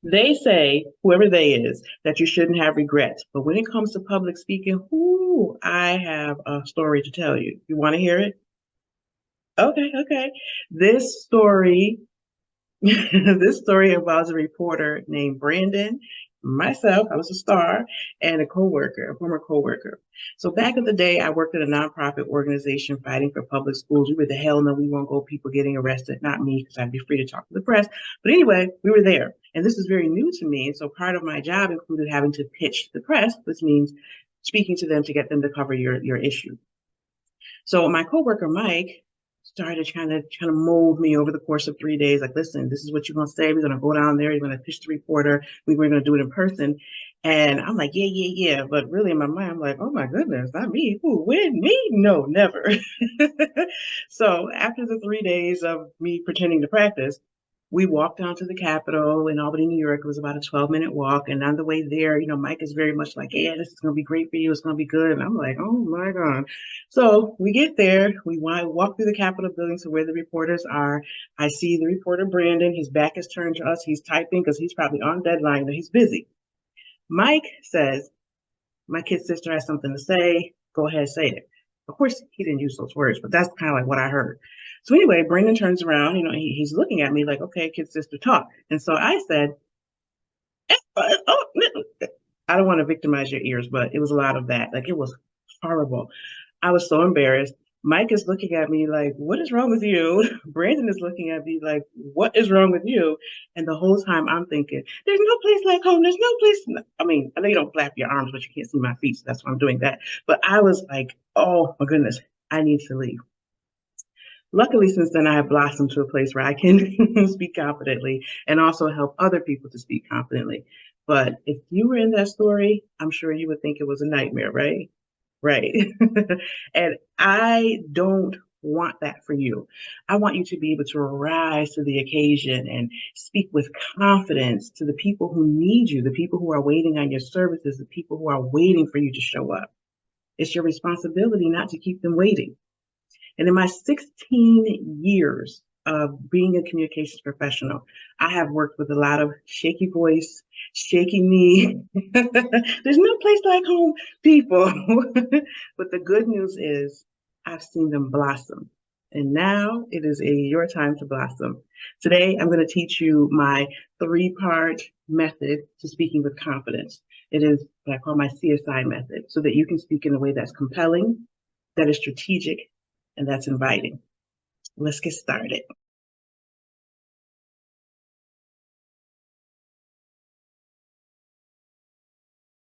They say, whoever they is, that you shouldn't have regrets. But when it comes to public speaking, ooh, I have a story to tell you. You want to hear it? Okay, okay. This story This story involves a reporter named Brandon, myself, I was a star, and a coworker, a former coworker. So back in the day, I worked at a nonprofit organization fighting for public schools. We were the hell no, we won't go people getting arrested, not me, because I'd be free to talk to the press. But anyway, we were there. And this is very new to me. And so part of my job included having to pitch to the press, which means speaking to them to get them to cover your issue. So my coworker Mike started trying to mold me over the course of 3 days. Like, listen, this is what you're gonna say. We're gonna go down there. You're gonna pitch the reporter. We were gonna do it in person. And I'm like, yeah, yeah, yeah. But really in my mind, I'm like, oh my goodness, not me. Who? When? Me? No, never. So after the 3 days of me pretending to practice, we walked down to the Capitol in Albany, New York. It was about a 12-minute walk. And on the way there, Mike is very much like, yeah, this is going to be great for you. It's going to be good. And I'm like, oh my God. So we get there. We walk through the Capitol building to where the reporters are. I see the reporter, Brandon. His back is turned to us. He's typing because he's probably on deadline, but he's busy. Mike says, my kid sister has something to say. Go ahead, say it. Of course, he didn't use those words, but that's kind of like what I heard. So anyway, Brendan turns around, he's looking at me like, okay, kid sister, talk. And so I said, oh, I don't want to victimize your ears, but it was a lot of that. Like, it was horrible. I was so embarrassed. Mike is looking at me like, what is wrong with you? Brandon is looking at me like, what is wrong with you? And the whole time I'm thinking, there's no place like home. There's no place. I mean, I know you don't flap your arms, but you can't see my feet. So that's why I'm doing that. But I was like, oh my goodness, I need to leave. Luckily, since then, I have blossomed to a place where I can speak confidently and also help other people to speak confidently. But if you were in that story, I'm sure you would think it was a nightmare, right? Right. And I don't want that for you. I want you to be able to rise to the occasion and speak with confidence to the people who need you, the people who are waiting on your services, the people who are waiting for you to show up. It's your responsibility not to keep them waiting. And in my 16 years of being a communications professional, I have worked with a lot of shaky voice, shaky knee. There's no place like home, people. But the good news is I've seen them blossom. And now it is your time to blossom. Today, I'm going to teach you my 3-part method to speaking with confidence. It is what I call my CSI method, so that you can speak in a way that's compelling, that is strategic, and that's inviting. Let's get started.